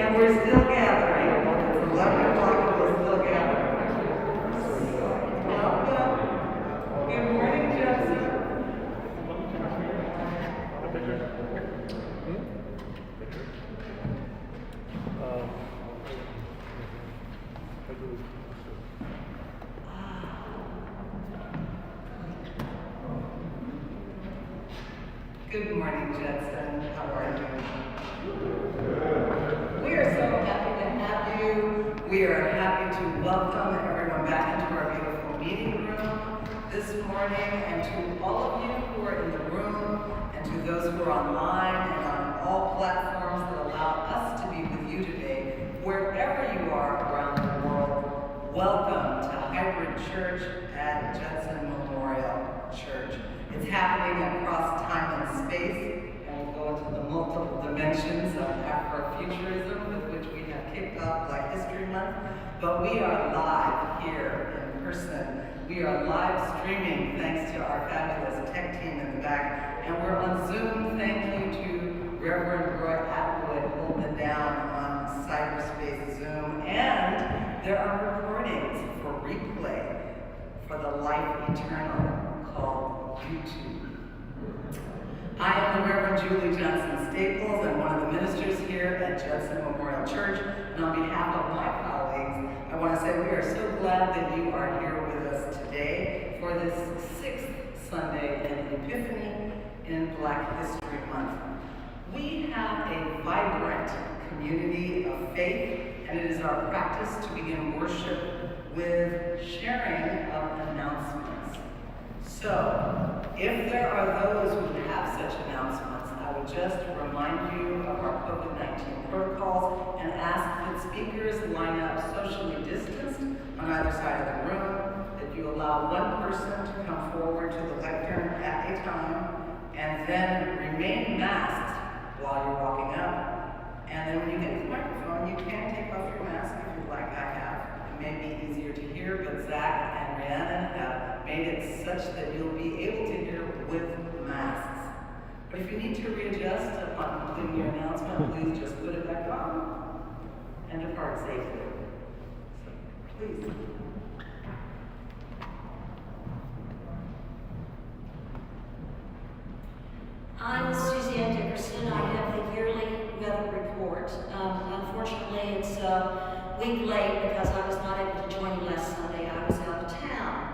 And we're still gathering. It's 11 o'clock and we're still gathering. Welcome. Good morning, Judson. Good morning, Judson. How are you? We are so happy to have you. We are happy to welcome everyone back into our beautiful meeting room this morning, and to all of you who are in the room, and to those who are online and on all platforms that allow us to be with you today, wherever you are around the world. Welcome to Hybrid Church at Judson Memorial Church. It's happening across time and space, and we'll go into the multiple dimensions of Afrofuturism, with which we have kicked off Black History Month. But we are live here in person. We are live streaming thanks to our fabulous tech team in the back, and we're on Zoom. Thank you to Reverend Roy Atwood holding it down on cyberspace Zoom. And there are recordings for replay for the life eternal called YouTube. I am the Reverend Julie Johnson Staples. I'm one of the ministers here at Judson Memorial Church. And on behalf of my colleagues, I want to say we are so glad that you are here with us today for this 6th Sunday in Epiphany in Black History Month. We have a vibrant community of faith, and it is our practice to begin worship with sharing of announcements. So, if there are those who have such announcements, I would just remind you of our COVID-19 protocols and ask that speakers line up socially distanced on either side of the room, that you allow one person to come forward to the lectern at a time, and then remain masked while you're walking up. And then when you get to the microphone, you can take off your mask if you'd like. I have. It may be easier to hear, but Zach and Rhiannon have made it such that you'll be able to hear with masks. But if you need to readjust upon completing your announcement, please just put it back on and depart safely. So, please. I'm Suzanne Dickerson. I have the yearly weather report. Unfortunately, it's a week late because I was not able to join you last Sunday. I was out of town.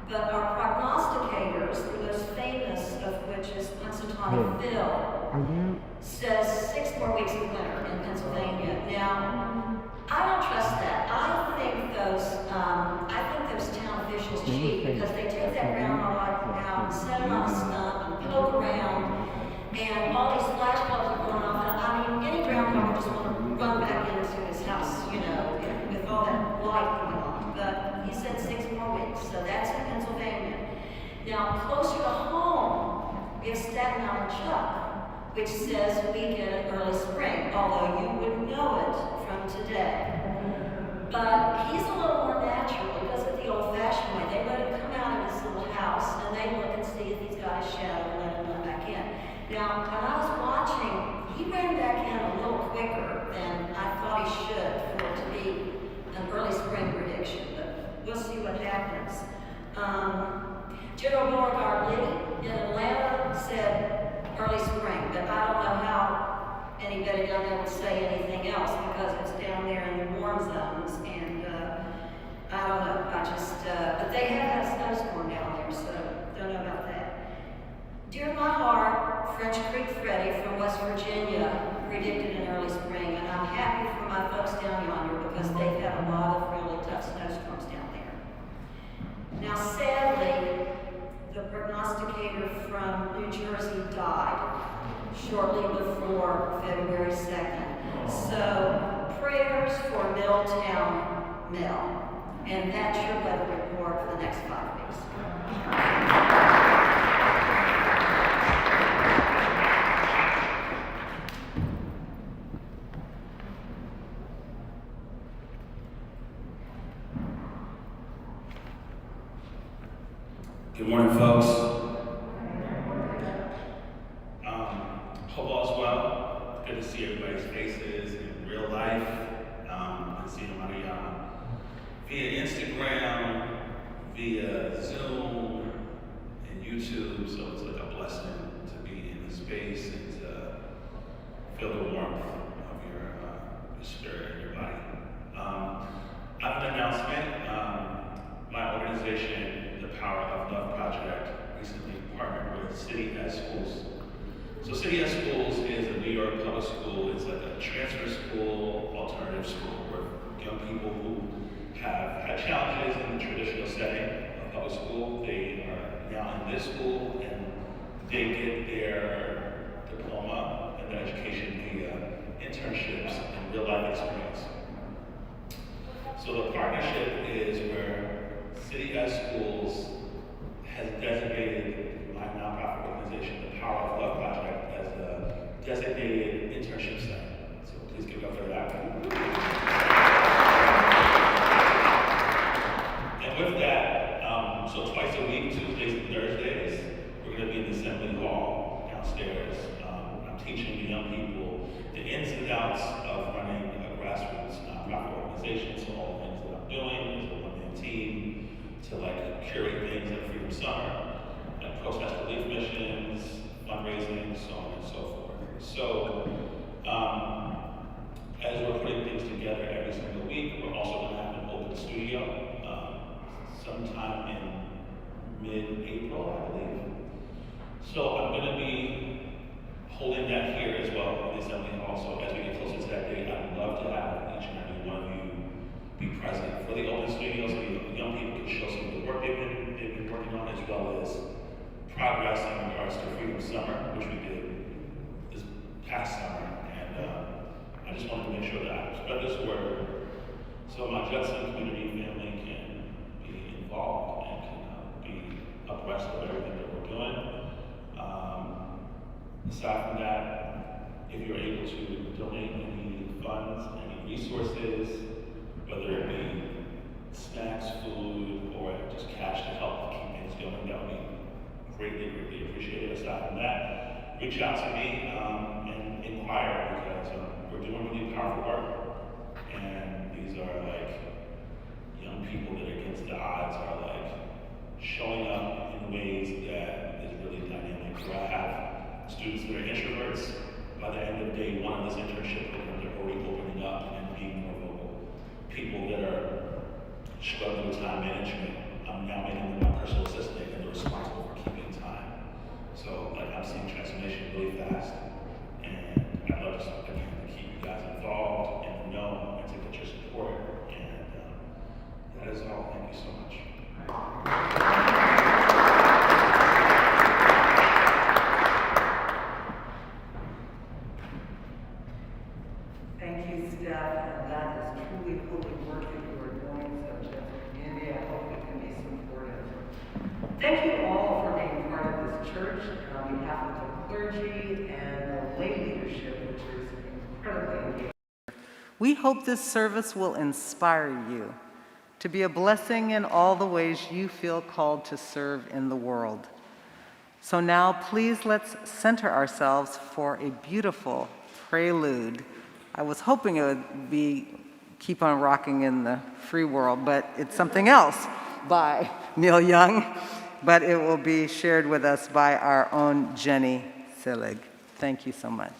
But our prognosticators, the most famous of which is Punxsutawney Phil, says 6 more weeks of winter in Pennsylvania. Now, I don't trust that. I think those town officials cheat because they take that groundhog out and set it on a stump and poke around, and all these flash bulbs are going off. I mean, any groundhog would just want to run back into his house, with all that light going on. But he said 6 more weeks, so that's in Pennsylvania. Now, closer to home, we have Staten Island Chuck, which says we get an early spring, although you wouldn't know it from today. But he's a little more natural. He does it the old-fashioned way. They let him come out of his little house, and they look and see if he's got a shadow and let him run back in. Now, when I was watching, he ran back in a little quicker than I thought he should for it to be an early spring prediction, but we'll see what happens. General Beauregard Lee in Atlanta said early spring, but I don't know how anybody down there would say anything else because it's down there in the warm zones, and I don't know, but they have had a snowstorm down there, so don't know about that. Dear my heart, French Creek Freddie from West Virginia predicted an early spring, and I'm happy for my folks down yonder because they've had a lot of really tough snowstorms down there. Now, sadly, the prognosticator from New Jersey died shortly before February 2nd. So, prayers for Milltown Mill. And that's your weather report for the next 5 weeks. Good morning, folks. Hope all's well. Good to see everybody's faces in real life. via Instagram, via Zoom, and YouTube. So it's like a blessing to be in the space and to feel the warmth of your spirit and your body. I have an announcement. My organization, the Power of Love Project, recently partnered with City Ed Schools. So City Ed Schools is a New York public school. It's like a transfer school, alternative school, where young people who have had challenges in the traditional setting of public school, they are now in this school and they get their diploma and their education via internships and real life experience. So the partnership is where City Ed Schools has designated my nonprofit organization, the Power of Love Project, as a designated internship site. So please give it up for that. And with that, so twice a week, Tuesdays and Thursdays, we're going to be in the Assembly Hall downstairs. I'm teaching the young people the ins and outs of running a grassroots nonprofit organization. So all the things that I'm doing is a one-man team to like curate things like Freedom Summer, like protest relief missions, fundraising, so on and so forth. So as we're putting things together every single week, we're also going to have an open studio sometime in mid-April, I believe. So I'm going to be holding that here as well in the Assembly Hall. So as we get closer to that date, I'd love to have each and every one of you be present for the open studio so the young people can show some of the work they've been working on, as well as progress in regards to Freedom Summer, which we did this past summer. And I just wanted to make sure that I spread this word so my Judson community family can be involved and can be abreast of everything that we're doing. Aside from that, if you're able to donate any funds, any resources, whether it be snacks, food, or just cash to help keep things going, that would be greatly, greatly appreciated. Aside from that, reach out to me and inquire, because we're doing really powerful work. And these are like young people that are against the odds are like showing up in ways that is really dynamic. Where I have students that are introverts, by the end of day one of this internship program, they're already opening up and being more vocal. People that are struggling with time management, I'm now making them my personal assistant and they're responsible for keeping time. So like I'm seeing transformation really fast. And I'd love to, again, to keep you guys involved in the know and to get your support. And that is all. Thank you so much. Thank you, Steph, and that is truly holy work that you are doing, so as a community, I hope it can be supported. Thank you all for being part of this church, on behalf of the clergy and the lay leadership, which is incredibly engaging. We hope this service will inspire you to be a blessing in all the ways you feel called to serve in the world. So now, please let's center ourselves for a beautiful prelude. I was hoping it would be Keep on Rocking in the Free World, but it's something else by Neil Young, but it will be shared with us by our own Jenny Sillig. Thank you so much.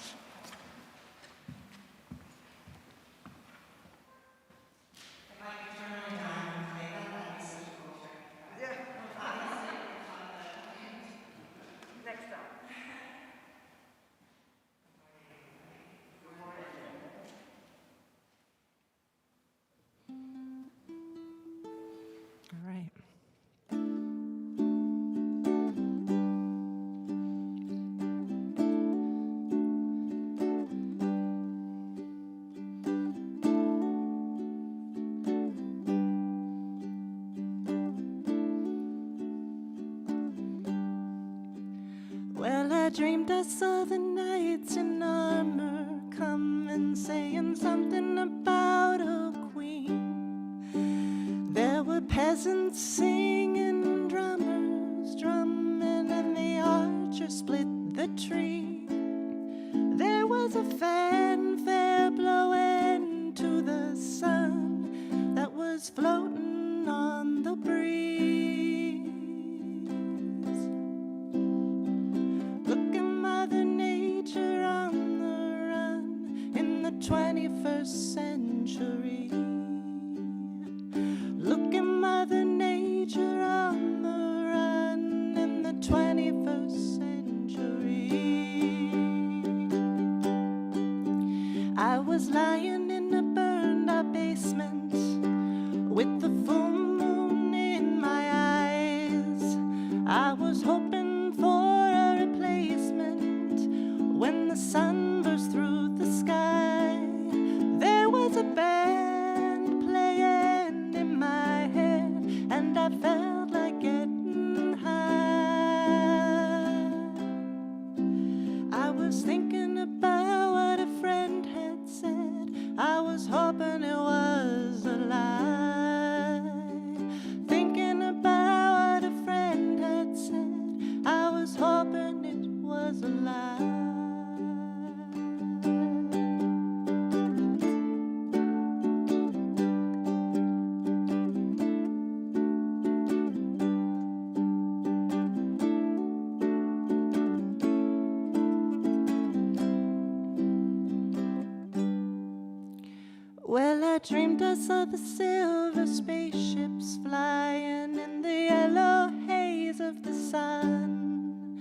All right. Well, I dreamed I saw the knights in armor coming, saying something about a queen. There were peasants singing, drummers drumming, and the archer split the tree. There was a fanfare blowing to the sun that was floating with the full moon in my eyes. I was hoping for a replacement when the sun burst through the sky. There was a band playing in my head, and I felt like getting high. I was thinking about what a friend had said. I was hoping it was a lie. Thinking about what a friend had said. I was hoping it was a lie. Well, I dreamed I saw the silver spaceships flying in the yellow haze of the sun.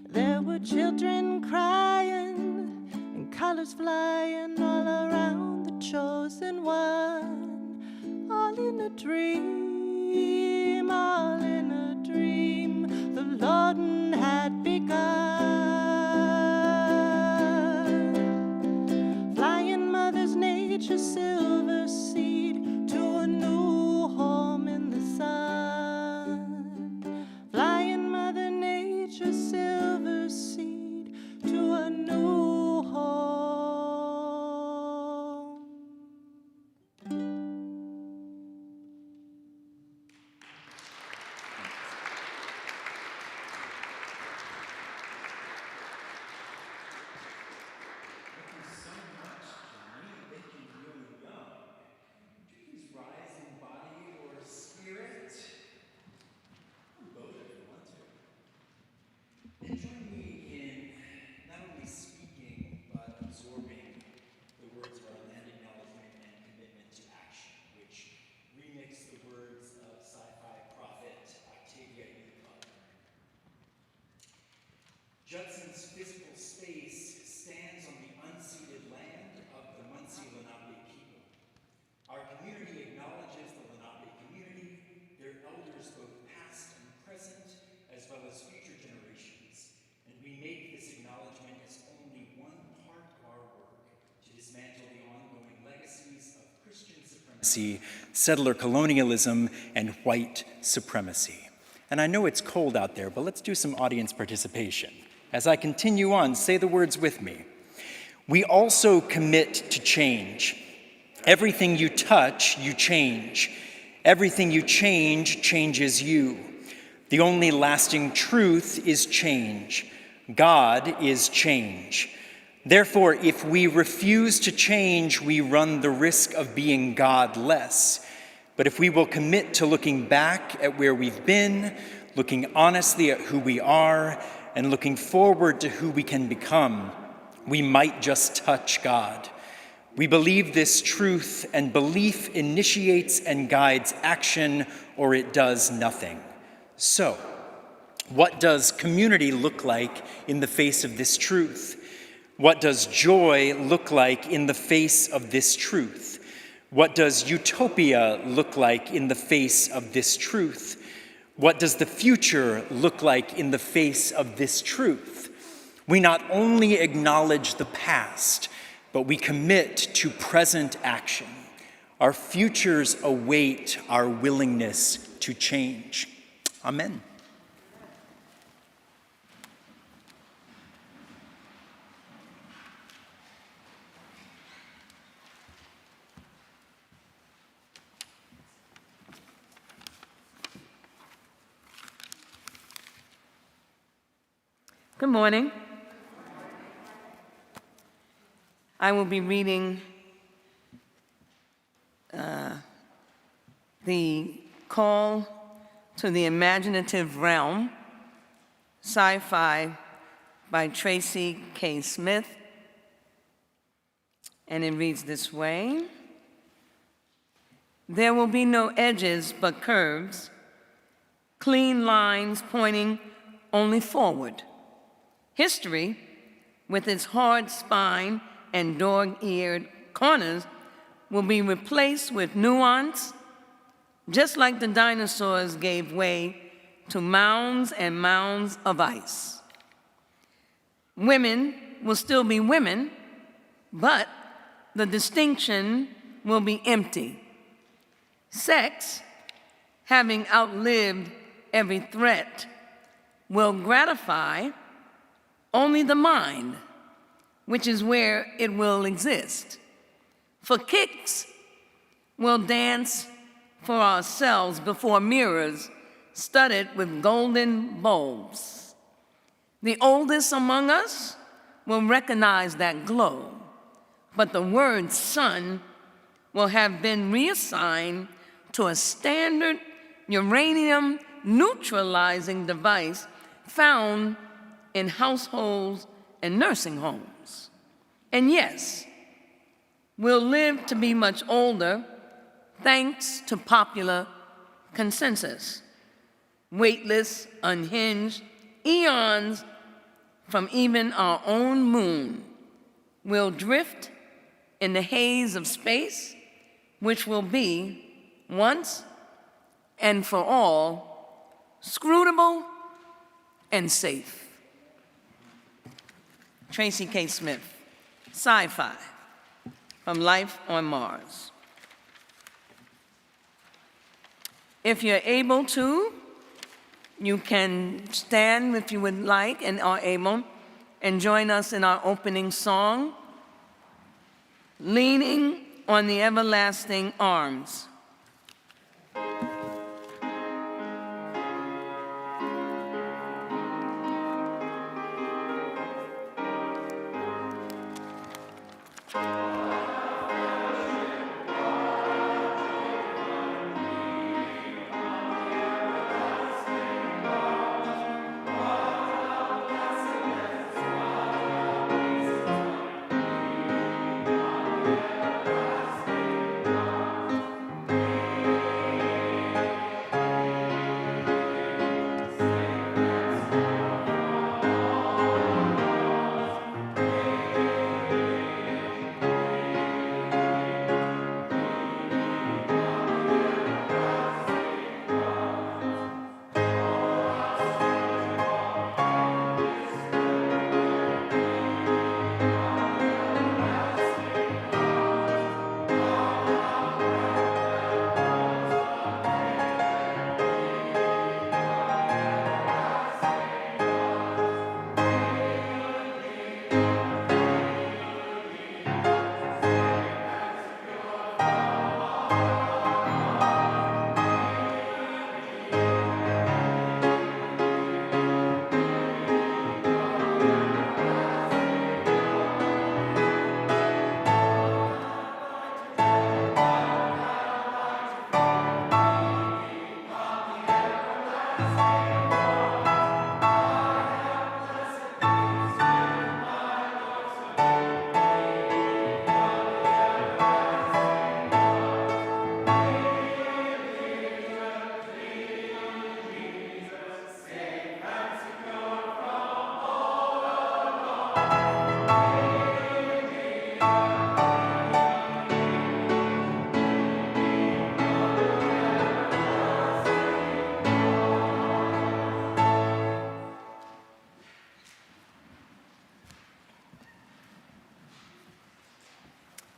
There were children crying and colors flying all around the chosen one. All in a dream, all in a dream, the Lord had begun. Flying Mother's Nature silver seed to a new home in the sun. Flying Mother Nature silver seed to a new home. Please rise in body or spirit. Both if you want to. And join me in not only speaking but absorbing the words of our land acknowledgement and commitment to action, which remix the words of sci-fi prophet Octavia E. Butler. Judson's physical space stands on the unceded land of the Munsee Lenape people. Our community acknowledges the Lenape community, their elders both past and present, as well as future generations. And we make this acknowledgement as only one part of our work to dismantle the ongoing legacies of Christian supremacy, settler colonialism, and white supremacy. And I know it's cold out there, but let's do some audience participation. As I continue on, say the words with me. We also commit to change. Everything you touch, you change. Everything you change changes you. The only lasting truth is change. God is change. Therefore, if we refuse to change, we run the risk of being godless. But if we will commit to looking back at where we've been, looking honestly at who we are, and looking forward to who we can become, we might just touch God. We believe this truth, and belief initiates and guides action, or it does nothing. So, what does community look like in the face of this truth? What does joy look like in the face of this truth? What does utopia look like in the face of this truth? What does the future look like in the face of this truth? We not only acknowledge the past, but we commit to present action. Our futures await our willingness to change. Amen. Good morning. I will be reading the Call to the Imaginative Realm, Sci-Fi by Tracy K. Smith. And it reads this way. There will be no edges but curves, clean lines pointing only forward. History, with its hard spine and dog-eared corners, will be replaced with nuance, just like the dinosaurs gave way to mounds and mounds of ice. Women will still be women, but the distinction will be empty. Sex, having outlived every threat, will gratify only the mind, which is where it will exist. For kicks, we'll dance for ourselves before mirrors studded with golden bulbs. The oldest among us will recognize that glow, but the word son will have been reassigned to a standard uranium neutralizing device found in households and nursing homes. And yes, we'll live to be much older thanks to popular consensus. Weightless, unhinged, eons from even our own moon will drift in the haze of space, which will be, once and for all, scrutable and safe. Tracy K. Smith, Sci-Fi, from Life on Mars. If you're able to, you can stand if you would like and are able, and join us in our opening song, Leaning on the Everlasting Arms.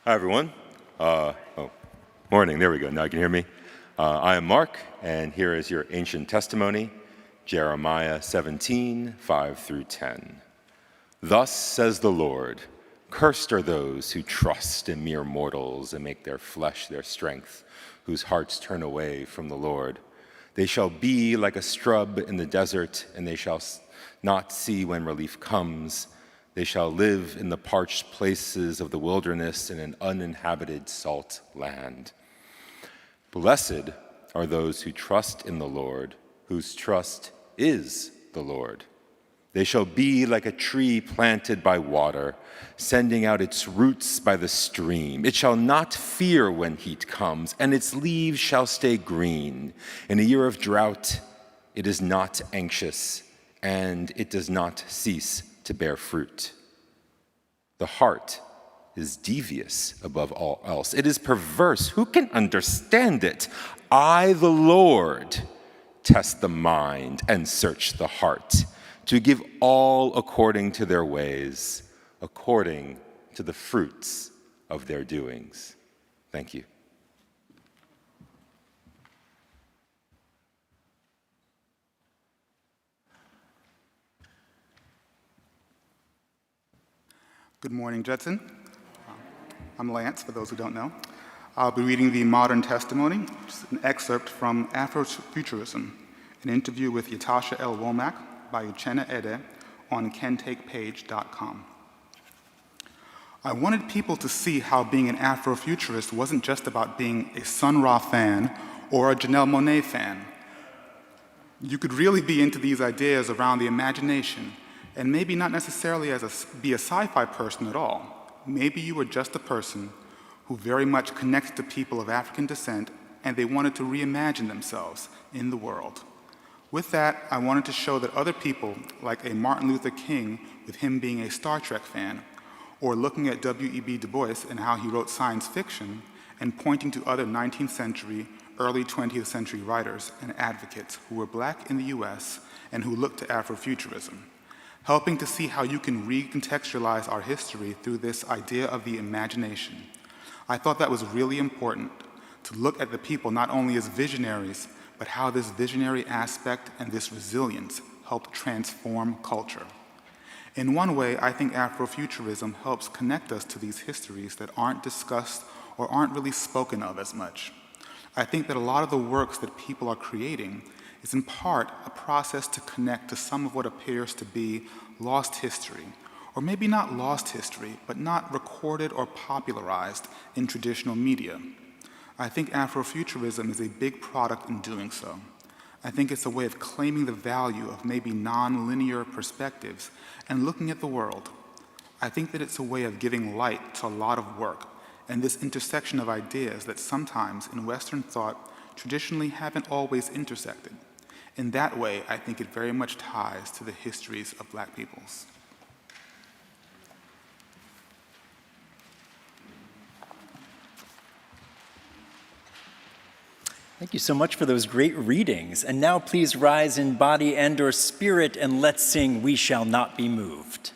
Hi, everyone. Morning. There we go. Now you can hear me. I am Mark, and here is your ancient testimony, Jeremiah 17, 5 through 10. Thus says the Lord, cursed are those who trust in mere mortals and make their flesh their strength, whose hearts turn away from the Lord. They shall be like a scrub in the desert, and they shall not see when relief comes. They shall live in the parched places of the wilderness in an uninhabited salt land. Blessed are those who trust in the Lord, whose trust is the Lord. They shall be like a tree planted by water, sending out its roots by the stream. It shall not fear when heat comes, and its leaves shall stay green. In a year of drought, it is not anxious, and it does not cease to bear fruit. The heart is devious above all else. It is perverse. Who can understand it? I, the Lord, test the mind and search the heart, to give all according to their ways, according to the fruits of their doings. Thank you. Good morning, Judson. I'm Lance, for those who don't know. I'll be reading the Modern Testimony, which is an excerpt from Afrofuturism, an interview with Yatasha L. Womack by Uchenna Ede on cantakepage.com. I wanted people to see how being an Afrofuturist wasn't just about being a Sun Ra fan or a Janelle Monáe fan. You could really be into these ideas around the imagination, and maybe not necessarily be a sci-fi person at all. Maybe you were just a person who very much connects to people of African descent, and they wanted to reimagine themselves in the world. With that, I wanted to show that other people, like a Martin Luther King with him being a Star Trek fan, or looking at W.E.B. Du Bois and how he wrote science fiction, and pointing to other 19th century, early 20th century writers and advocates who were Black in the US and who looked to Afrofuturism, helping to see how you can recontextualize our history through this idea of the imagination. I thought that was really important, to look at the people not only as visionaries, but how this visionary aspect and this resilience helped transform culture. In one way, I think Afrofuturism helps connect us to these histories that aren't discussed or aren't really spoken of as much. I think that a lot of the works that people are creating is in part a process to connect to some of what appears to be lost history, or maybe not lost history, but not recorded or popularized in traditional media. I think Afrofuturism is a big product in doing so. I think it's a way of claiming the value of maybe non-linear perspectives and looking at the world. I think that it's a way of giving light to a lot of work and this intersection of ideas that sometimes in Western thought traditionally haven't always intersected. In that way, I think it very much ties to the histories of Black peoples. Thank you so much for those great readings. And now please rise in body and/or spirit, and let's sing "We Shall Not Be Moved."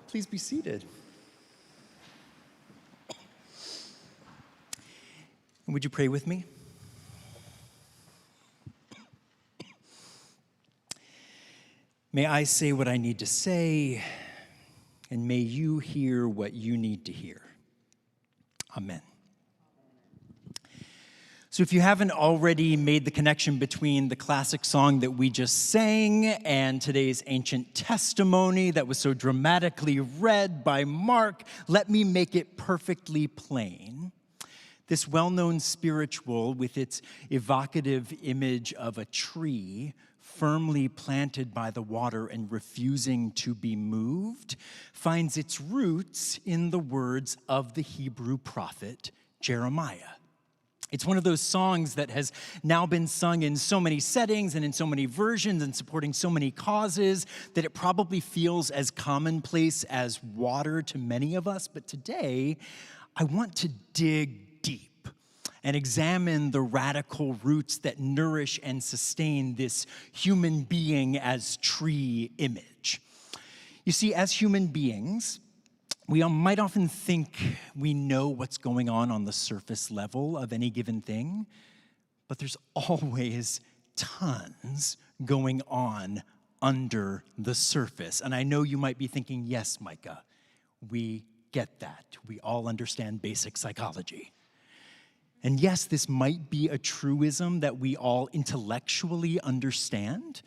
Please be seated. And would you pray with me? May I say what I need to say, and may you hear what you need to hear. Amen. So if you haven't already made the connection between the classic song that we just sang and today's ancient testimony that was so dramatically read by Mark, let me make it perfectly plain. This well-known spiritual, with its evocative image of a tree firmly planted by the water and refusing to be moved, finds its roots in the words of the Hebrew prophet Jeremiah. It's one of those songs that has now been sung in so many settings and in so many versions and supporting so many causes that it probably feels as commonplace as water to many of us. But today, I want to dig deep and examine the radical roots that nourish and sustain this human being as tree image. You see, as human beings, we might often think we know what's going on the surface level of any given thing, but there's always tons going on under the surface. And I know you might be thinking, yes, Micah, we get that. We all understand basic psychology. And yes, this might be a truism that we all intellectually understand,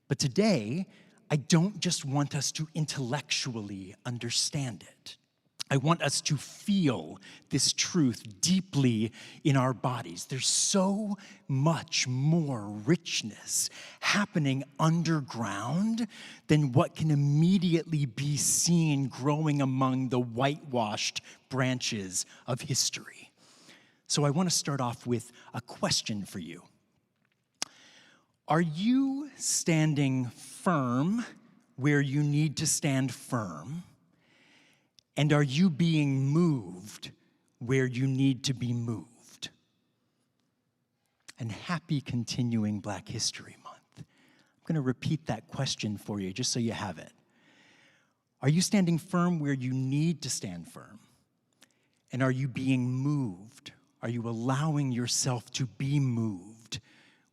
but today, I don't just want us to intellectually understand it. I want us to feel this truth deeply in our bodies. There's so much more richness happening underground than what can immediately be seen growing among the whitewashed branches of history. So I want to start off with a question for you. Are you standing firm where you need to stand firm? And are you being moved where you need to be moved? And happy continuing Black History Month. I'm going to repeat that question for you just so you have it. Are you standing firm where you need to stand firm? And are you being moved? Are you allowing yourself to be moved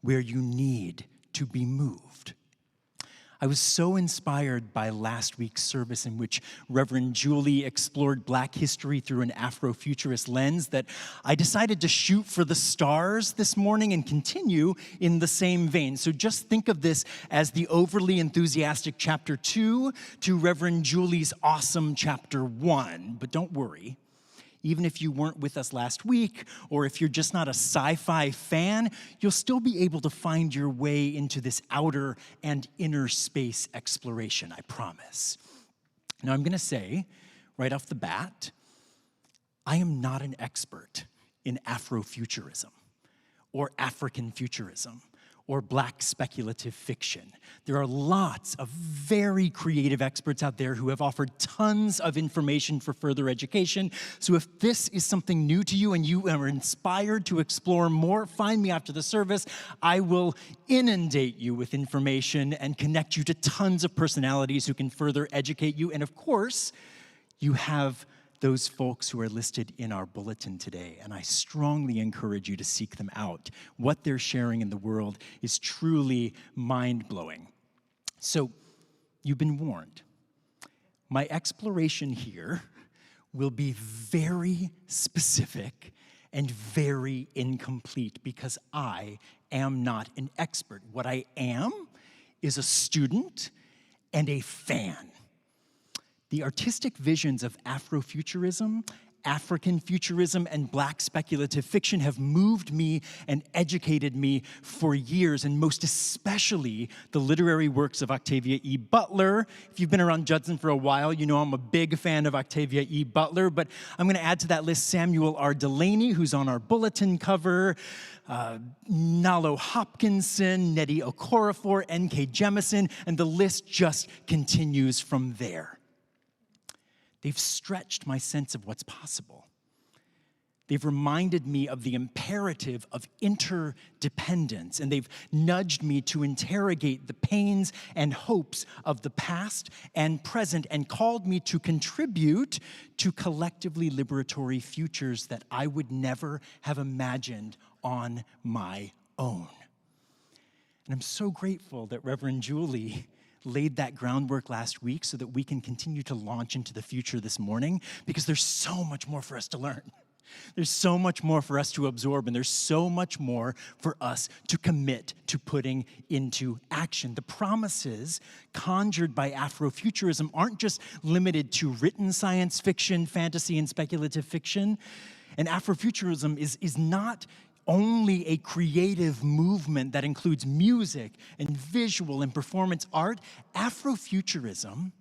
where you need to be moved? I was so inspired by last week's service in which Reverend Julie explored Black history through an Afrofuturist lens that I decided to shoot for the stars this morning and continue in the same vein. So just think of this as the overly enthusiastic chapter 2 to Reverend Julie's awesome chapter 1. But don't worry. Even if you weren't with us last week, or if you're just not a sci-fi fan, you'll still be able to find your way into this outer and inner space exploration, I promise. Now, I'm going to say, right off the bat, I am not an expert in Afrofuturism, or African futurism, or Black speculative fiction. There are lots of very creative experts out there who have offered tons of information for further education. So if this is something new to you and you are inspired to explore more, find me after the service. I will inundate you with information and connect you to tons of personalities who can further educate you. And of course, you have those folks who are listed in our bulletin today, and I strongly encourage you to seek them out. What they're sharing in the world is truly mind-blowing. So, you've been warned. My exploration here will be very specific and very incomplete because I am not an expert. What I am is a student and a fan. The artistic visions of Afrofuturism, African futurism, and Black speculative fiction have moved me and educated me for years, and most especially the literary works of Octavia E. Butler. If you've been around Judson for a while, you know I'm a big fan of Octavia E. Butler, but I'm going to add to that list Samuel R. Delany, who's on our bulletin cover, Nalo Hopkinson, Nnedi Okorafor, N.K. Jemisin, and the list just continues from there. They've stretched my sense of what's possible. They've reminded me of the imperative of interdependence, and they've nudged me to interrogate the pains and hopes of the past and present, and called me to contribute to collectively liberatory futures that I would never have imagined on my own. And I'm so grateful that Reverend Julie laid that groundwork last week so that we can continue to launch into the future this morning, because there's so much more for us to learn. There's so much more for us to absorb, and there's so much more for us to commit to putting into action. The promises conjured by Afrofuturism aren't just limited to written science fiction, fantasy, and speculative fiction. And Afrofuturism is not only a creative movement that includes music and visual and performance art. Afrofuturism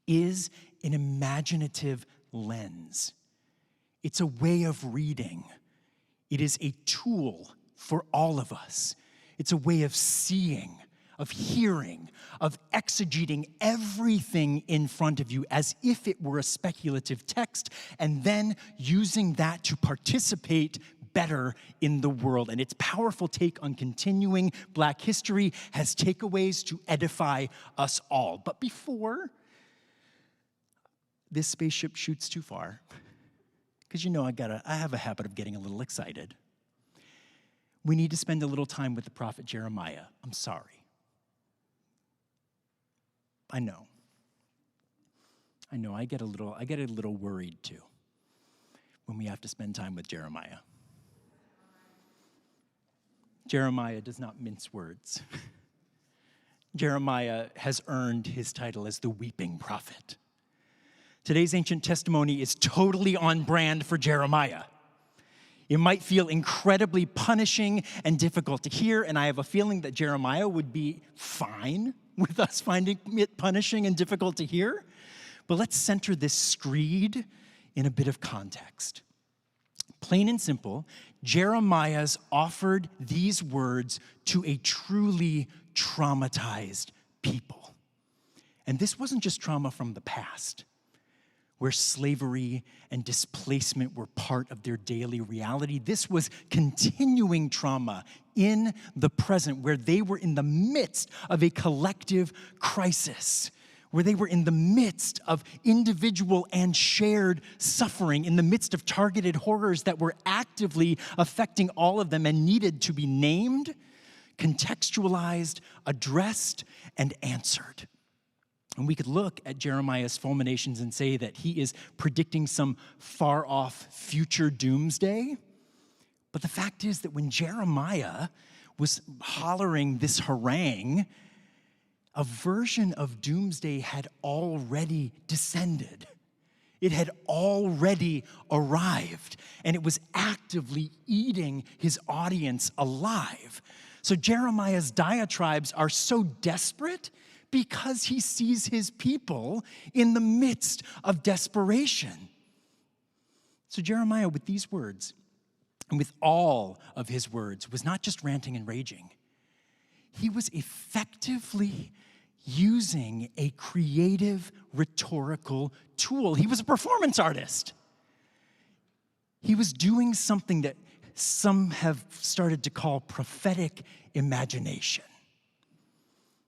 is an imaginative lens. It's a way of reading. It is a tool for all of us. It's a way of seeing, of hearing, of exegeting everything in front of you as if it were a speculative text, and then using that to participate better in the world. And its powerful take on continuing Black history has takeaways to edify us all. But before this spaceship shoots too far, because you know I have a habit of getting a little excited, we need to spend a little time with the prophet Jeremiah. I'm sorry. I know, I get a little worried too when we have to spend time with Jeremiah. Jeremiah does not mince words. Jeremiah has earned his title as the weeping prophet. Today's ancient testimony is totally on brand for Jeremiah. It might feel incredibly punishing and difficult to hear, and I have a feeling that Jeremiah would be fine with us finding it punishing and difficult to hear. But let's center this screed in a bit of context. Plain and simple, Jeremiah's offered these words to a truly traumatized people. And this wasn't just trauma from the past, where slavery and displacement were part of their daily reality. This was continuing trauma in the present, where they were in the midst of a collective crisis, where they were in the midst of individual and shared suffering, in the midst of targeted horrors that were actively affecting all of them and needed to be named, contextualized, addressed, and answered. And we could look at Jeremiah's fulminations and say that he is predicting some far-off future doomsday. But the fact is that when Jeremiah was hollering this harangue, a version of doomsday had already descended. It had already arrived, and it was actively eating his audience alive. So Jeremiah's diatribes are so desperate because he sees his people in the midst of desperation. So Jeremiah, with these words, and with all of his words, was not just ranting and raging. He was effectively using a creative rhetorical tool. He was a performance artist. He was doing something that some have started to call prophetic imagination.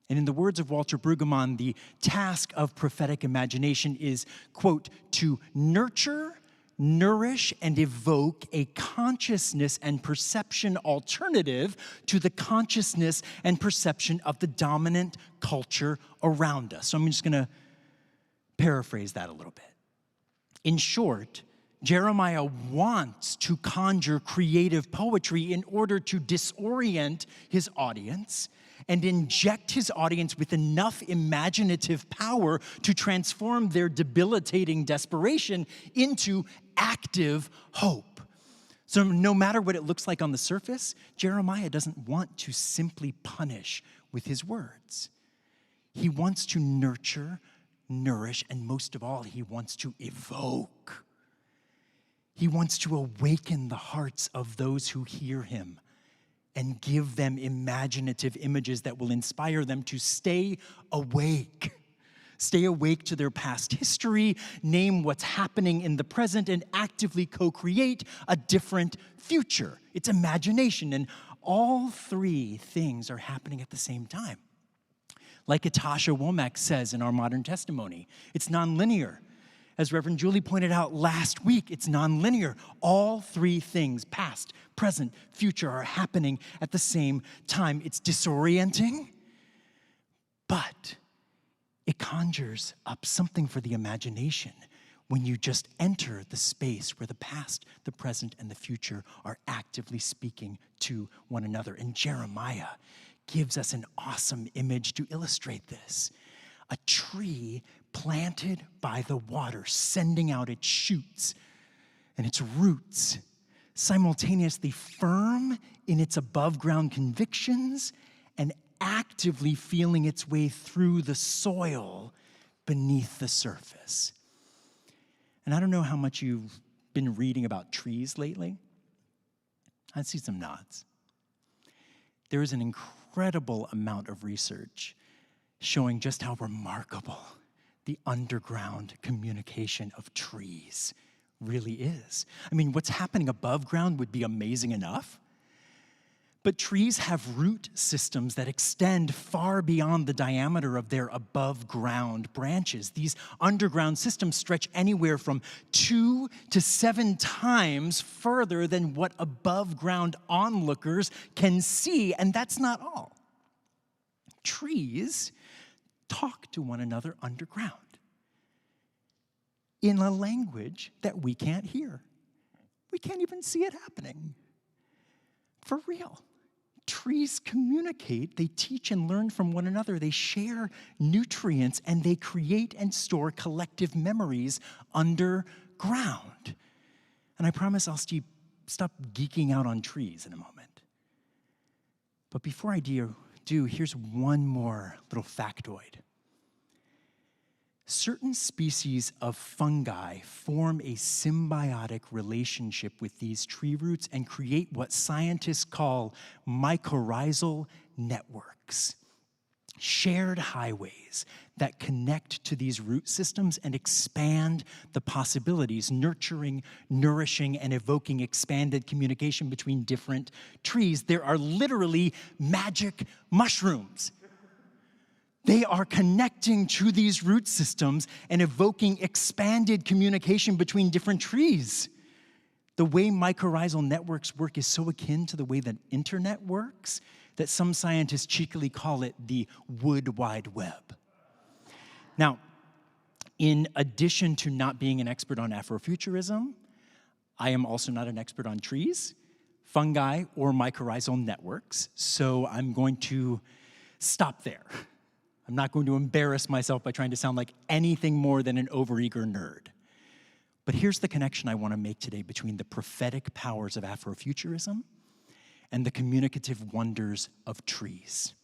And in the words of Walter Brueggemann, the task of prophetic imagination is, quote, to nurture, nourish, and evoke a consciousness and perception alternative to the consciousness and perception of the dominant culture around us. So I'm just going to paraphrase that a little bit. In short, Jeremiah wants to conjure creative poetry in order to disorient his audience and inject his audience with enough imaginative power to transform their debilitating desperation into active hope. So no matter what it looks like on the surface, Jeremiah doesn't want to simply punish with his words. He wants to nurture, nourish, and most of all, he wants to evoke. He wants to awaken the hearts of those who hear him and give them imaginative images that will inspire them to stay awake, stay awake to their past history, name what's happening in the present, and actively co-create a different future. It's imagination, and all three things are happening at the same time. Like Natasha Womack says in our modern testimony, it's nonlinear. As Reverend Julie pointed out last week, it's nonlinear. All three things, past, present, future, are happening at the same time. It's disorienting, but it conjures up something for the imagination when you just enter the space where the past, the present, and the future are actively speaking to one another. And Jeremiah gives us an awesome image to illustrate this. A tree planted by the water, sending out its shoots and its roots, simultaneously firm in its above-ground convictions and actively feeling its way through the soil beneath the surface. And I don't know how much you've been reading about trees lately. I see some nods. There is an incredible amount of research showing just how remarkable the underground communication of trees really is. I mean, what's happening above ground would be amazing enough, but trees have root systems that extend far beyond the diameter of their above ground branches. These underground systems stretch anywhere from 2 to 7 times further than what above ground onlookers can see, and that's not all. Trees talk to one another underground in a language that we can't hear. We can't even see it happening. For real. Trees communicate, they teach and learn from one another, they share nutrients, and they create and store collective memories underground. And I promise I'll stop geeking out on trees in a moment. But before I do, here's one more little factoid. Certain species of fungi form a symbiotic relationship with these tree roots and create what scientists call mycorrhizal networks, shared highways that connect to these root systems and expand the possibilities, nurturing, nourishing, and evoking expanded communication between different trees. There are literally magic mushrooms. They are connecting to these root systems and evoking expanded communication between different trees. The way mycorrhizal networks work is so akin to the way that internet works that some scientists cheekily call it the Wood Wide Web. Now, in addition to not being an expert on Afrofuturism, I am also not an expert on trees, fungi, or mycorrhizal networks, so I'm going to stop there. I'm not going to embarrass myself by trying to sound like anything more than an overeager nerd. But here's the connection I want to make today between the prophetic powers of Afrofuturism and the communicative wonders of trees.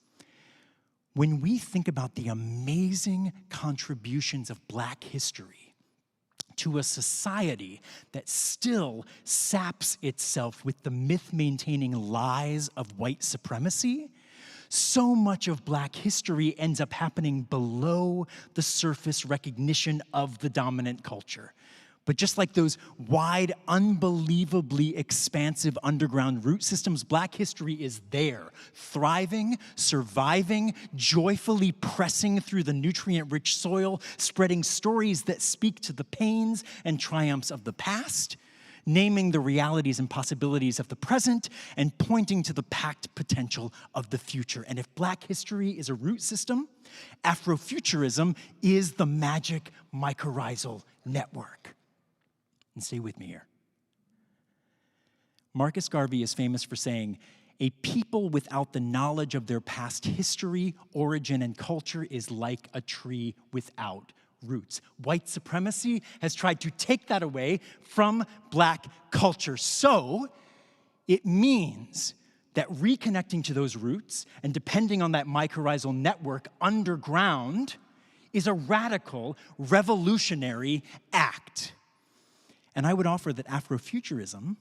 When we think about the amazing contributions of Black history to a society that still saps itself with the myth-maintaining lies of white supremacy, so much of Black history ends up happening below the surface recognition of the dominant culture. But just like those wide, unbelievably expansive underground root systems, Black history is there, thriving, surviving, joyfully pressing through the nutrient-rich soil, spreading stories that speak to the pains and triumphs of the past, naming the realities and possibilities of the present, and pointing to the packed potential of the future. And if Black history is a root system, Afrofuturism is the magic mycorrhizal network. And stay with me here. Marcus Garvey is famous for saying, "A people without the knowledge of their past history, origin, and culture is like a tree without roots." White supremacy has tried to take that away from Black culture. So it means that reconnecting to those roots and depending on that mycorrhizal network underground is a radical, revolutionary act. And I would offer that Afrofuturism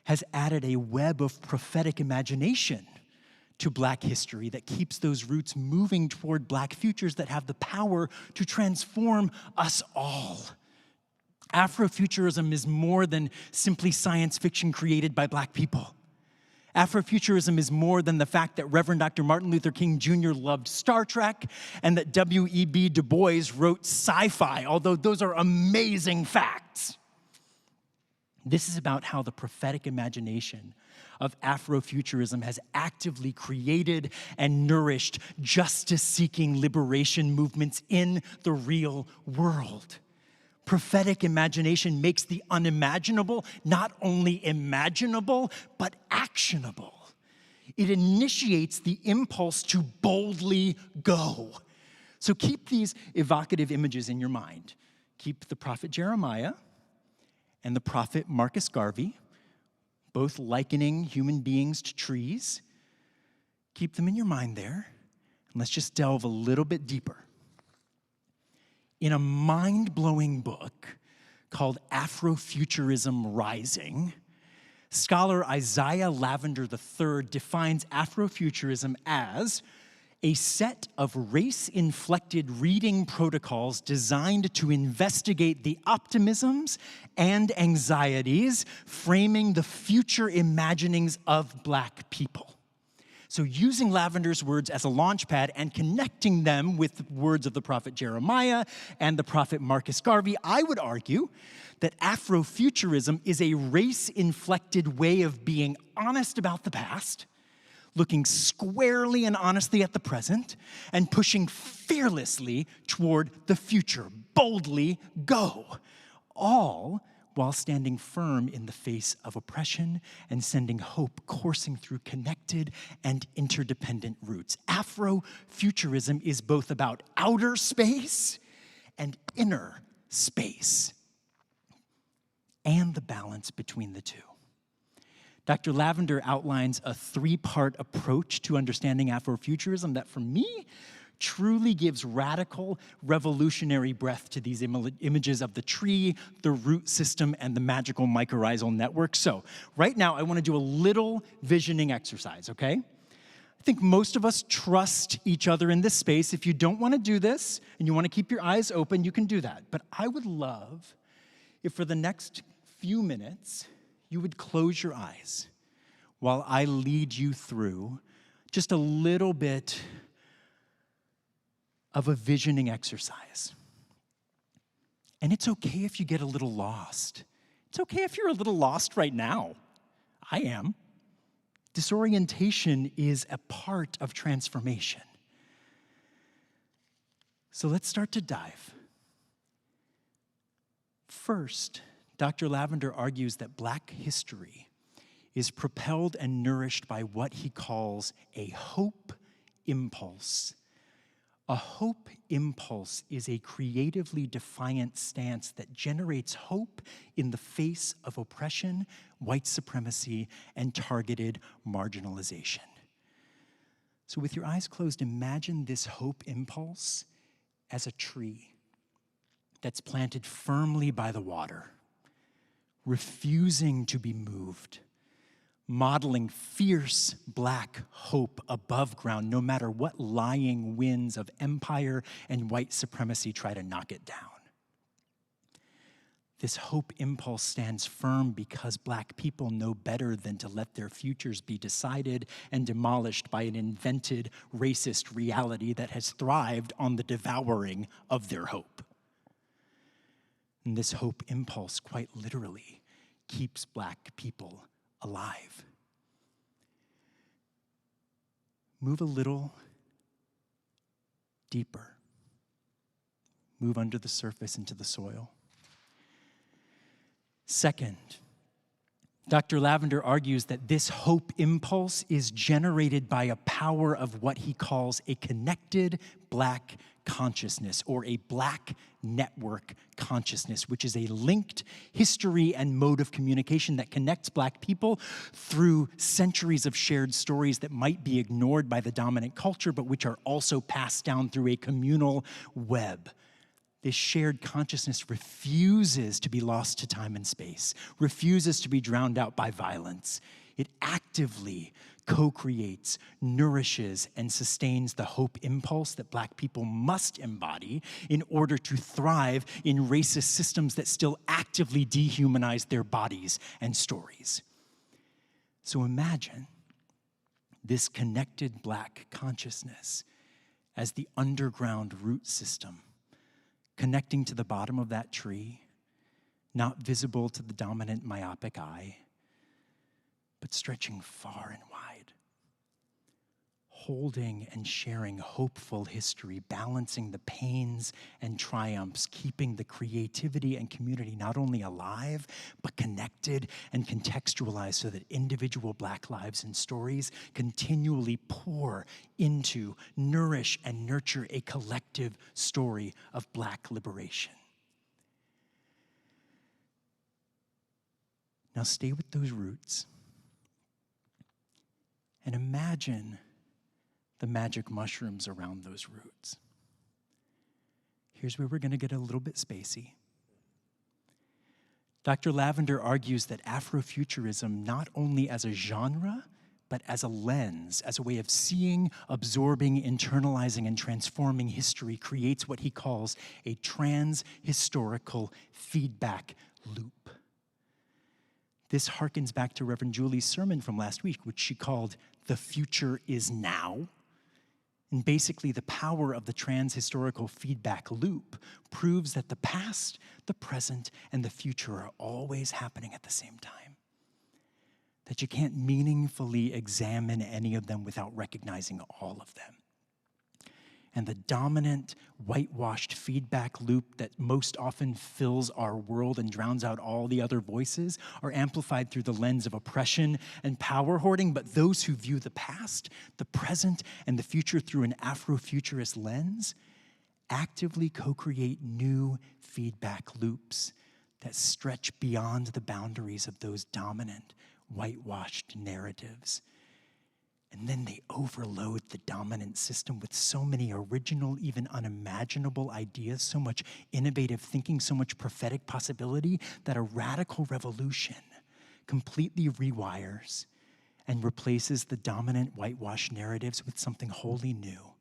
has added a web of prophetic imagination to Black history that keeps those roots moving toward Black futures that have the power to transform us all. Afrofuturism is more than simply science fiction created by Black people. Afrofuturism is more than the fact that Reverend Dr. Martin Luther King Jr. loved Star Trek and that W.E.B. Du Bois wrote sci-fi, although those are amazing facts. This is about how the prophetic imagination of Afrofuturism has actively created and nourished justice-seeking liberation movements in the real world. Prophetic imagination makes the unimaginable not only imaginable, but actionable. It initiates the impulse to boldly go. So keep these evocative images in your mind. Keep the prophet Jeremiah and the prophet Marcus Garvey, both likening human beings to trees. Keep them in your mind there, and let's just delve a little bit deeper. In a mind-blowing book called Afrofuturism Rising, scholar Isaiah Lavender III defines Afrofuturism as a set of race-inflected reading protocols designed to investigate the optimisms and anxieties framing the future imaginings of Black people. So using Lavender's words as a launchpad and connecting them with the words of the prophet Jeremiah and the prophet Marcus Garvey, I would argue that Afrofuturism is a race-inflected way of being honest about the past, looking squarely and honestly at the present, and pushing fearlessly toward the future. Boldly go. All while standing firm in the face of oppression and sending hope coursing through connected and interdependent roots. Afrofuturism is both about outer space and inner space, and the balance between the two. Dr. Lavender outlines a three-part approach to understanding Afrofuturism that, for me, truly gives radical, revolutionary breath to these images of the tree, the root system, and the magical mycorrhizal network. So, right now, I want to do a little visioning exercise, okay? I think most of us trust each other in this space. If you don't want to do this, and you want to keep your eyes open, you can do that. But I would love if for the next few minutes, you would close your eyes while I lead you through just a little bit of a visioning exercise. And it's okay if you get a little lost. It's okay if you're a little lost right now. I am. Disorientation is a part of transformation. So let's start to dive. First, Dr. Lavender argues that Black history is propelled and nourished by what he calls a hope impulse. A hope impulse is a creatively defiant stance that generates hope in the face of oppression, white supremacy, and targeted marginalization. So with your eyes closed, imagine this hope impulse as a tree that's planted firmly by the water, refusing to be moved, modeling fierce Black hope above ground, no matter what lying winds of empire and white supremacy try to knock it down. This hope impulse stands firm because Black people know better than to let their futures be decided and demolished by an invented racist reality that has thrived on the devouring of their hope. And this hope impulse, quite literally, keeps Black people alive. Move a little deeper. Move under the surface into the soil. Second, Dr. Lavender argues that this hope impulse is generated by a power of what he calls a connected Black consciousness, or a Black network consciousness, which is a linked history and mode of communication that connects Black people through centuries of shared stories that might be ignored by the dominant culture, but which are also passed down through a communal web. This shared consciousness refuses to be lost to time and space, refuses to be drowned out by violence. It actively co-creates, nourishes, and sustains the hope impulse that Black people must embody in order to thrive in racist systems that still actively dehumanize their bodies and stories. So imagine this connected Black consciousness as the underground root system, connecting to the bottom of that tree, not visible to the dominant myopic eye, but stretching far and wide, holding and sharing hopeful history, balancing the pains and triumphs, keeping the creativity and community not only alive, but connected and contextualized so that individual Black lives and stories continually pour into, nourish, and nurture a collective story of Black liberation. Now stay with those roots and imagine the magic mushrooms around those roots. Here's where we're going to get a little bit spacey. Dr. Lavender argues that Afrofuturism, not only as a genre, but as a lens, as a way of seeing, absorbing, internalizing, and transforming history, creates what he calls a trans-historical feedback loop. This harkens back to Reverend Julie's sermon from last week, which she called "The Future is Now." And basically, the power of the trans-historical feedback loop proves that the past, the present, and the future are always happening at the same time. That you can't meaningfully examine any of them without recognizing all of them. And the dominant, whitewashed feedback loop that most often fills our world and drowns out all the other voices are amplified through the lens of oppression and power hoarding. But those who view the past, the present, and the future through an Afrofuturist lens actively co-create new feedback loops that stretch beyond the boundaries of those dominant, whitewashed narratives. And then they overload the dominant system with so many original, even unimaginable ideas, so much innovative thinking, so much prophetic possibility that a radical revolution completely rewires and replaces the dominant whitewash narratives with something wholly new,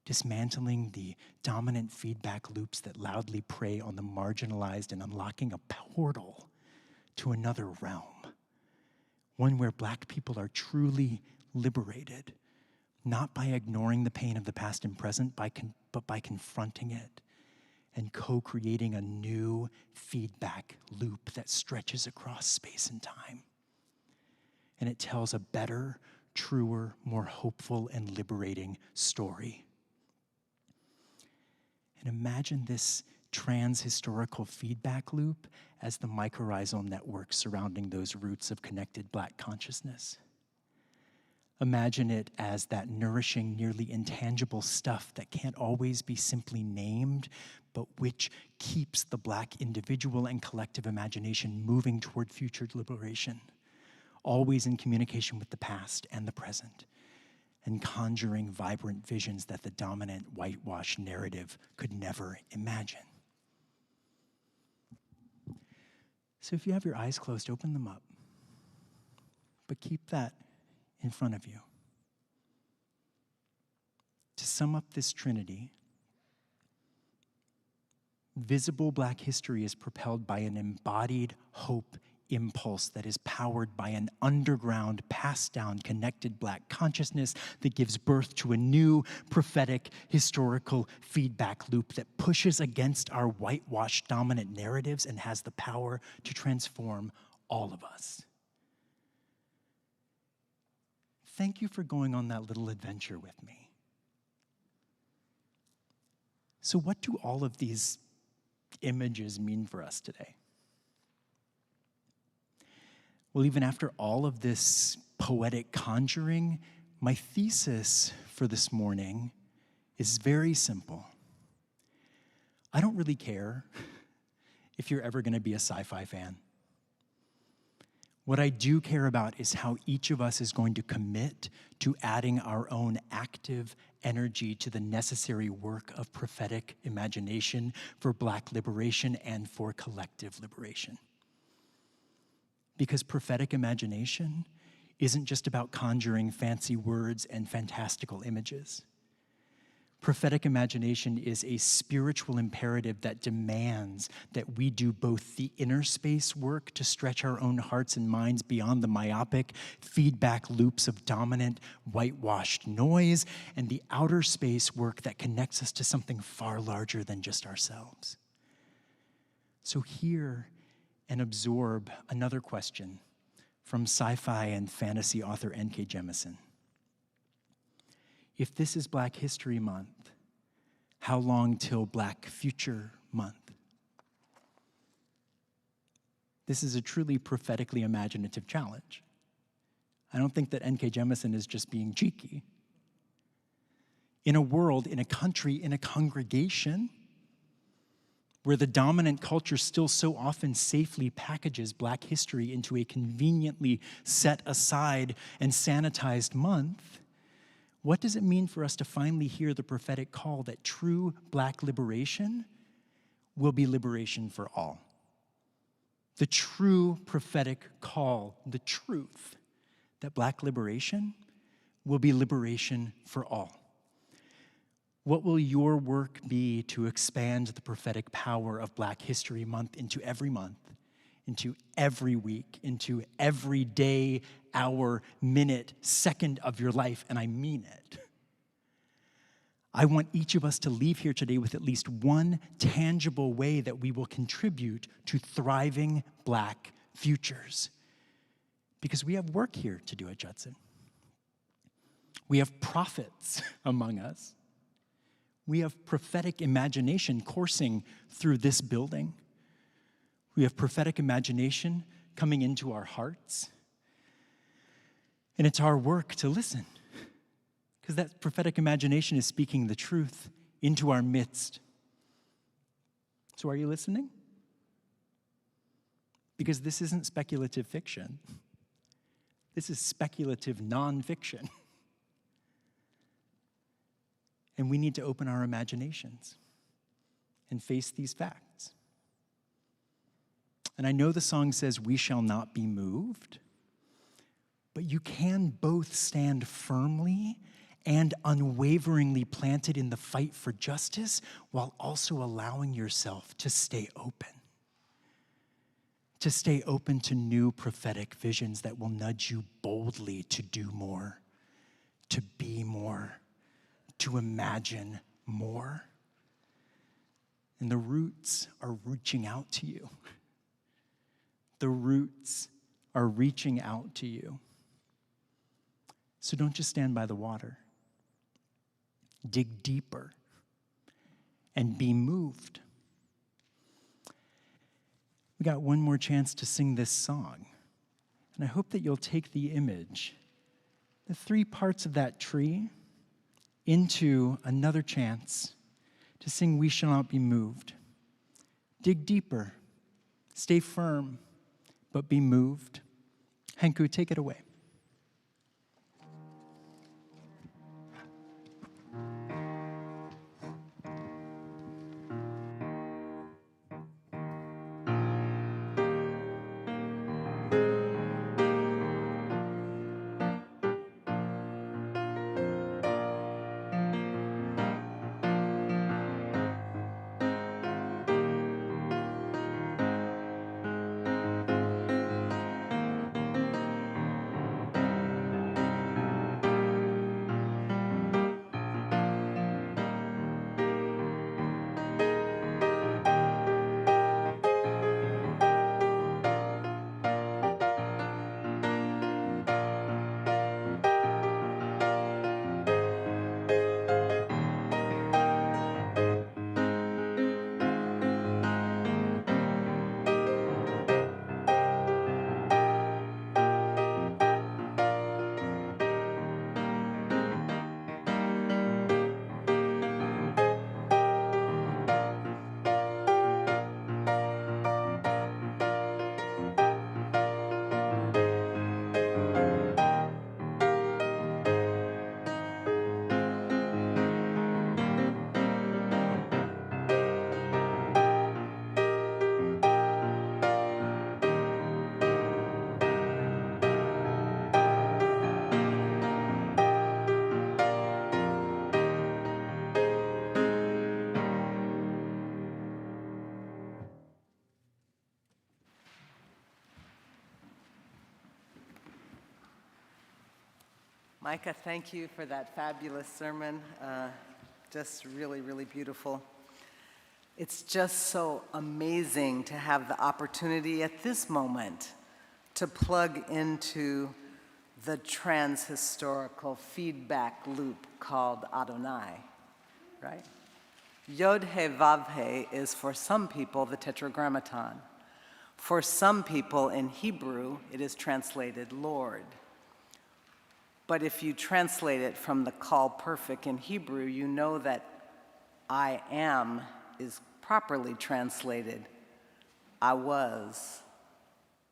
dismantling the dominant feedback loops that loudly prey on the marginalized and unlocking a portal to another realm, one where Black people are truly liberated, not by ignoring the pain of the past and present, but by confronting it and co-creating a new feedback loop that stretches across space and time. And it tells a better, truer, more hopeful, and liberating story. And imagine this trans-historical feedback loop as the mycorrhizal network surrounding those roots of connected Black consciousness. Imagine it as that nourishing, nearly intangible stuff that can't always be simply named, but which keeps the Black individual and collective imagination moving toward future liberation, always in communication with the past and the present, and conjuring vibrant visions that the dominant whitewash narrative could never imagine. So if you have your eyes closed, open them up, but keep that in front of you. To sum up this trinity, visible Black history is propelled by an embodied hope impulse that is powered by an underground, passed-down, connected Black consciousness that gives birth to a new prophetic historical feedback loop that pushes against our whitewashed dominant narratives and has the power to transform all of us. Thank you for going on that little adventure with me. So what do all of these images mean for us today? Well, even after all of this poetic conjuring, my thesis for this morning is very simple. I don't really care if you're ever going to be a sci-fi fan. What I do care about is how each of us is going to commit to adding our own active energy to the necessary work of prophetic imagination for Black liberation and for collective liberation. Because prophetic imagination isn't just about conjuring fancy words and fantastical images. Prophetic imagination is a spiritual imperative that demands that we do both the inner space work to stretch our own hearts and minds beyond the myopic feedback loops of dominant, whitewashed noise, and the outer space work that connects us to something far larger than just ourselves. So hear and absorb another question from sci-fi and fantasy author N.K. Jemisin. If this is Black History Month, how long till Black Future Month? This is a truly prophetically imaginative challenge. I don't think that N.K. Jemisin is just being cheeky. In a world, in a country, in a congregation, where the dominant culture still so often safely packages Black history into a conveniently set aside and sanitized month, what does it mean for us to finally hear the prophetic call that true Black liberation will be liberation for all? The true prophetic call, the truth, that Black liberation will be liberation for all. What will your work be to expand the prophetic power of Black History Month into every month, into every week, into every day, hour, minute, second of your life, and I mean it? I want each of us to leave here today with at least one tangible way that we will contribute to thriving Black futures. Because we have work here to do at Judson. We have prophets among us. We have prophetic imagination coursing through this building. We have prophetic imagination coming into our hearts. And it's our work to listen, because that prophetic imagination is speaking the truth into our midst. So are you listening? Because this isn't speculative fiction. This is speculative nonfiction. And we need to open our imaginations and face these facts. And I know the song says, "We shall not be moved," but you can both stand firmly and unwaveringly planted in the fight for justice while also allowing yourself to stay open. To stay open to new prophetic visions that will nudge you boldly to do more, to be more, to imagine more. And the roots are reaching out to you. The roots are reaching out to you. So don't just stand by the water. Dig deeper and be moved. We got one more chance to sing this song. And I hope that you'll take the image, the three parts of that tree, into another chance to sing "We Shall Not Be Moved." Dig deeper, stay firm, but be moved. Henku, take it away. Micah, thank you for that fabulous sermon. Just really, really beautiful. It's just so amazing to have the opportunity at this moment to plug into the trans-historical feedback loop called Adonai, right? Yod-He Vav-He is for some people the Tetragrammaton. For some people in Hebrew, it is translated Lord. But if you translate it from the Call Perfect in Hebrew, you know that I am is properly translated I was,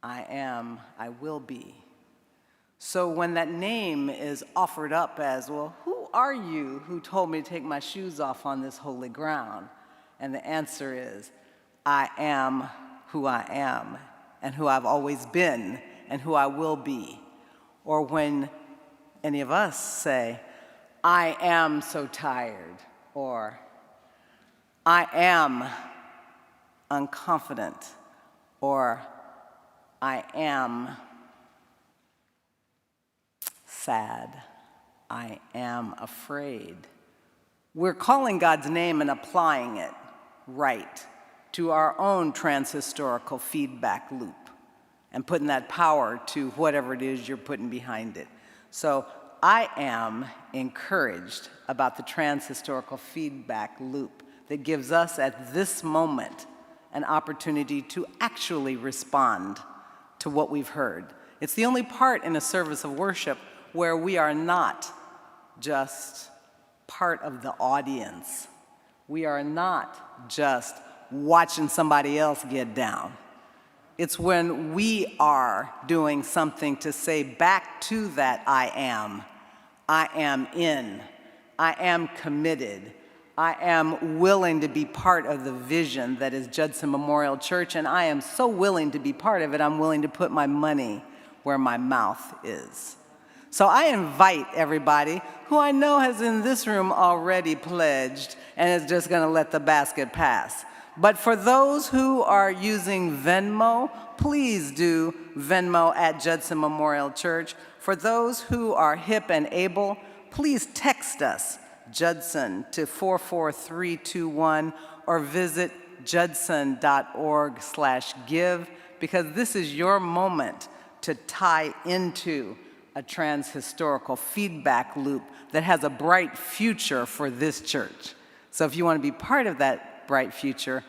I am, I will be. So when that name is offered up as, well, who are you who told me to take my shoes off on this holy ground? And the answer is, I am who I am and who I've always been and who I will be. Or when any of us say, I am so tired, or I am unconfident, or I am sad, I am afraid. We're calling God's name and applying it right to our own transhistorical feedback loop and putting that power to whatever it is you're putting behind it. So I am encouraged about the transhistorical feedback loop that gives us at this moment an opportunity to actually respond to what we've heard. It's the only part in a service of worship where we are not just part of the audience. We are not just watching somebody else get down. It's when we are doing something to say back to that I am in, I am committed, I am willing to be part of the vision that is Judson Memorial Church, and I am so willing to be part of it, I'm willing to put my money where my mouth is. So I invite everybody who I know has in this room already pledged and is just gonna let the basket pass. But for those who are using Venmo, please do Venmo at Judson Memorial Church. For those who are hip and able, please text us, Judson, to 44321 or visit judson.org/give, because this is your moment to tie into a trans-historical feedback loop that has a bright future for this church. So if you want to be part of that bright future,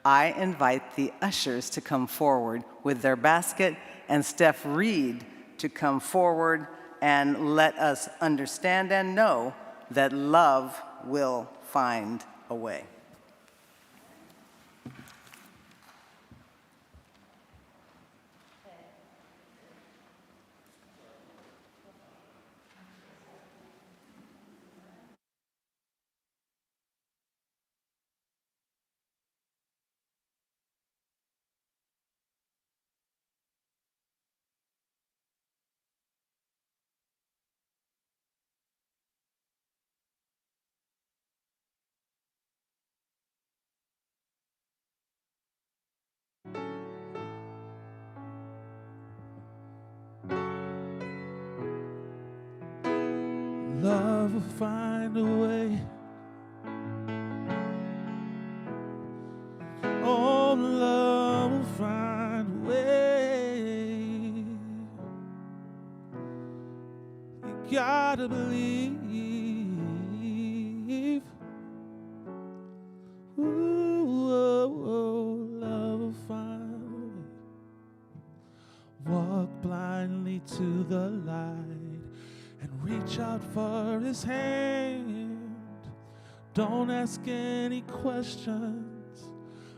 I invite the ushers to come forward with their basket and Steph Reed to come forward and let us understand and know that love will find a way. Love will find a way. Oh, love will find a way. You gotta believe. Ooh, oh, oh, love will find a way. Walk blindly to the light and reach out for his hand. Don't ask any questions.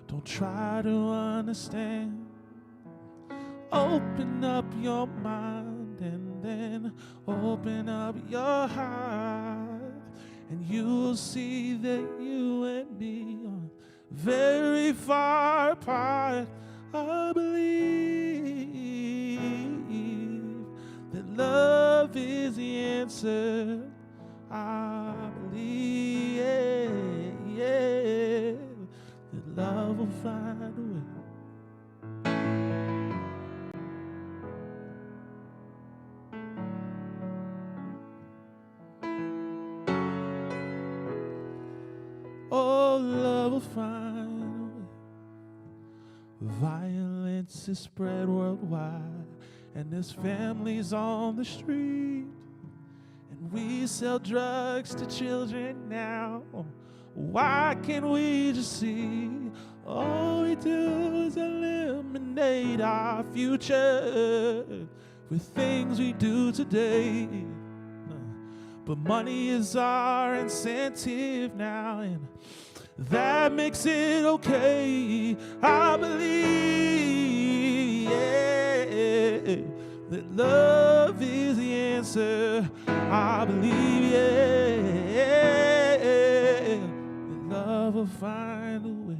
Don't try to understand. Open up your mind and then open up your heart, and you'll see that you and me are very far apart. I believe that love is the answer. I believe that love will find a way. Violence is spread worldwide, and there's families on the street. And we sell drugs to children now. Why can't we just see? All we do is eliminate our future with things we do today. But money is our incentive now, and that makes it okay. I believe, yeah, that love is the answer. I believe, yeah, that love will find a way.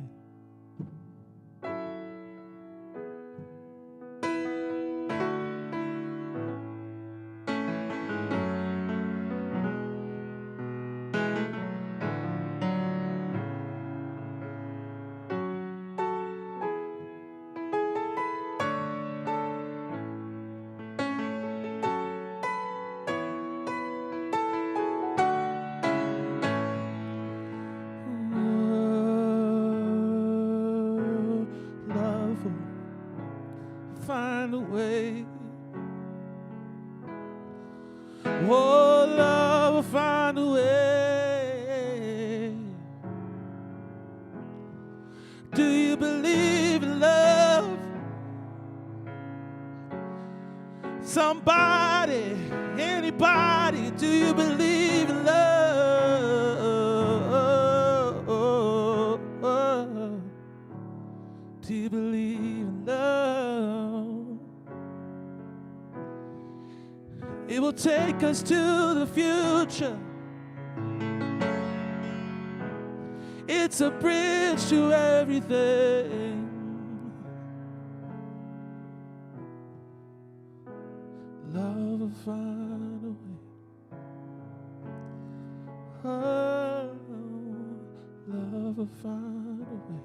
Find a way. Oh, love will find a way. Do you believe in love? Somebody, anybody, do you believe in love? Do you believe in love? It will take us to the future. It's a bridge to everything. Love will find a way. Oh, love will find a way.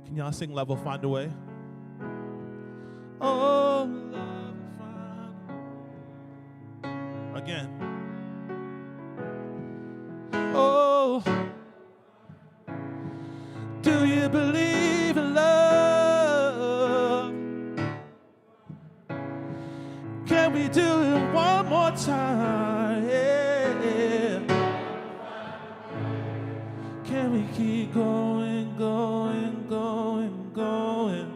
Can y'all sing Love Will Find a Way? Oh, love will find a way. Again. Oh, do you believe in love? Can we do it one more time? Yeah. Can we keep going, going, going, going?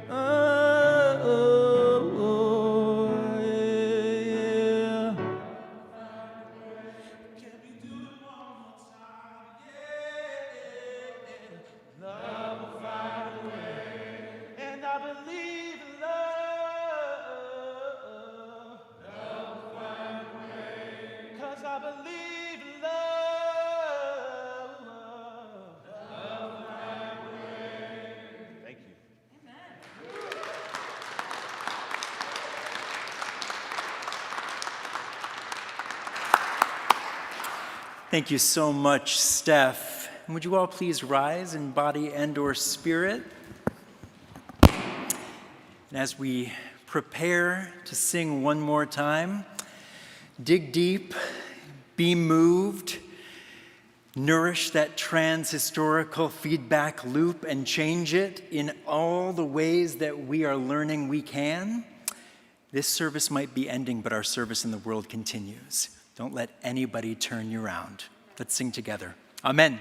Oh, yeah. Can we do it one more time? Yeah. Love will find a way. And I believe in love. Love will find a way. 'Cause I believe in love. Love will find a way. Thank you. Thank you so much, Steph. And would you all please rise in body and or spirit? And as we prepare to sing one more time, dig deep, be moved, nourish that trans-historical feedback loop and change it in all the ways that we are learning we can. This service might be ending, but our service in the world continues. Don't let anybody turn you around. Let's sing together. Amen.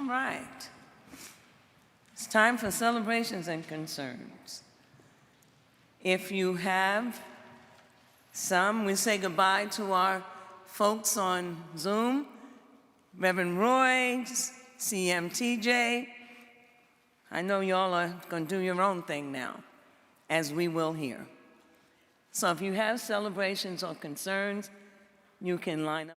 right. It's time for celebrations and concerns. If you have some, we say goodbye to our folks on Zoom, Reverend Roy, CMTJ. I know y'all are going to do your own thing now, as we will here. So if you have celebrations or concerns, you can line up.